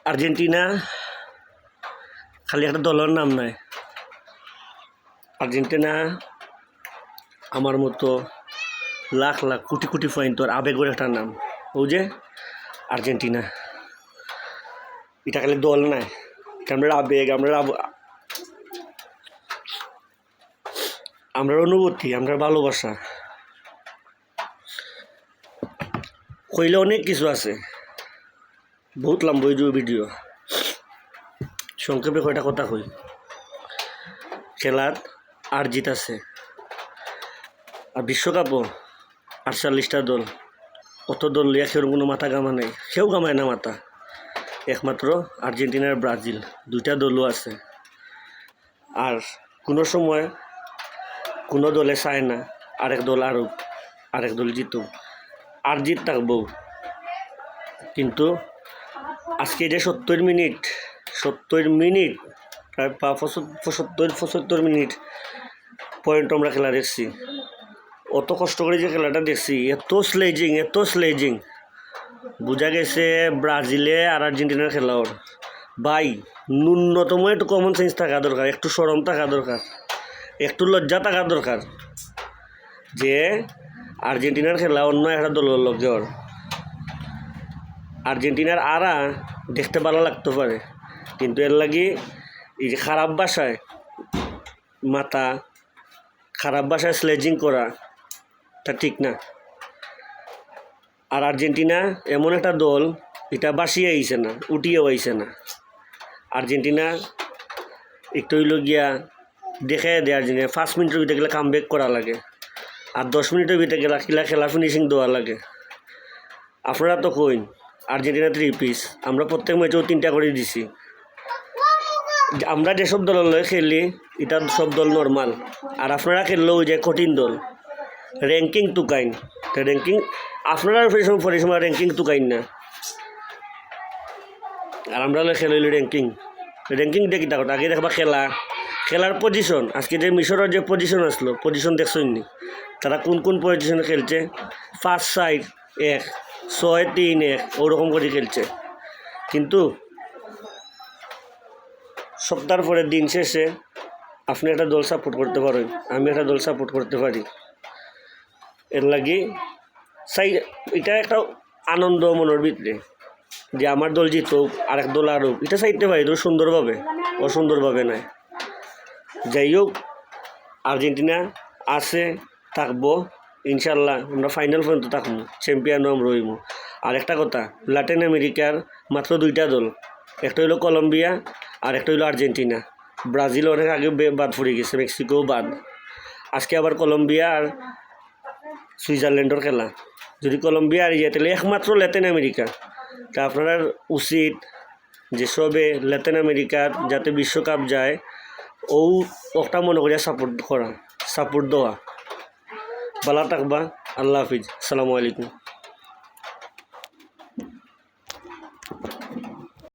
Argentina খালি একটা দলের নাম নয়, আর্জেন্টিনা আমার মতো লাখ লাখ কোটি কোটি পয়েন্টর আবেগের একটা নাম। ও যে আর্জেন্টিনা, এটা খালি দল নাই, আমরা আবেগ, আমরা অনুভূতি, আমরা ভালোবাসা। কইলে অনেক কিছু আছে, বহুত লম্বা ভিডিও, সংক্ষেপে কয়টা কথা কই। খেলার আর জিত আছে, আর বিশ্বকাপও 48টা দল, অত দল লিয়া কেউ কোনো মাথা গামা নেই, কেউ গামায় না মাথা। একমাত্র আর্জেন্টিনার ব্রাজিল, দুইটা দলও আছে। আর কোনো সময় কোনো দলে চায় না আরেক দল আরেক দল জিতুক, আর জিত থাকবো। কিন্তু আজকে যে 70 মিনিট প্রায় 75 মিনিট পয়েন্ট আমরা খেলা দেখছি। অত কষ্ট করে যে খেলাটা দেখছি, এত স্লেজিং বোঝা গেছে ব্রাজিলে আর আর্জেন্টিনার খেলার। ভাই, ন্যূনতম একটু কমন সেন্স থাকা দরকার, একটু শরম থাকা দরকার, একটু লজ্জা থাকা দরকার যে আর্জেন্টিনার খেলা অন্য একটা দলের লগের। আর্জেন্টিনার আরা দেখতে ভালো লাগতে পারে, কিন্তু এর লাগি এই যে খারাপ ভাষায় স্লেজিং করা তা ঠিক না। আর আর্জেন্টিনা এমন একটা দল, এটা বাসিয়ে আইছে না, উঠিয়েও আইছে না। আর্জেন্টিনা একটু হইল গিয়া দেখে দেয়, আর্জেন্টিনা 5 মিনিটের ভিতরে গেলে কাম ব্যাক করা লাগে, আর 10 মিনিটের ভিতরে গেলা খেলা ফিনিশিং দেওয়া লাগে। আপনারা তো কইন আর্জেন্টিনা 3 পিস, আমরা প্রত্যেক ম্যাচেও 3টা করে দিছি। আমরা যেসব দলের খেলি এটা সব দল নর্মাল, আর আপনারা খেললেও যে কঠিন দল, র্যাঙ্কিং তুকাইন, র্যাঙ্কিং আপনারা পরিসময় র্যাঙ্কিং তুকাইন না, আর আমরা খেলিল র্যাঙ্কিং দেখি থাকো। আগে দেখবা খেলার পজিশন। আজকে যে মিশরের যে পজিশন আসলো, পজিশন দেখছেন নি? তারা কোন পজিশনে খেলছে? 5-4-1, 6-3-1 ওরকম করে খেলছে। কিন্তু সপ্তাহের পরে দিন শেষে আপনি একটা দল সাপোর্ট করতে পারেন, আমি একটা দল সাপোর্ট করতে পারি। এর লাগি এটা একটা আনন্দ মনের ভিতরে যে আমার দল জিতুক, আরেক দল আরুক, এটা চাইতে পারি তো সুন্দরভাবে, অসুন্দরভাবে নয়। যাই হোক, আর্জেন্টিনা আছে, থাকবো ইনশাল্লাহ। আমরা ফাইনাল পর্যন্ত থাকবো, চ্যাম্পিয়নও আমরা হইব। আর একটা কথা, ল্যাটিন আমেরিকার মাত্র 2টা দল, একটা হইলো কলম্বিয়া আর একটা হইলো আর্জেন্টিনা। ব্রাজিল অনেক আগে বাদ পড়ে গেছে, মেক্সিকোও বাদ। আজকে আবার কলম্বিয়া আর সুইজারল্যান্ডের খেলা। যদি কলম্বিয়া আর তাহলে একমাত্র ল্যাটিন আমেরিকা। তা আপনার উচিত যে সবে ল্যাটিন আমেরিকার যাতে বিশ্বকাপ যায়, ওটা মনে করিয়া সাপোর্ট দেওয়া। ভালো থাকবা, আল্লাহ হাফিজ, আসসালামু আলাইকুম।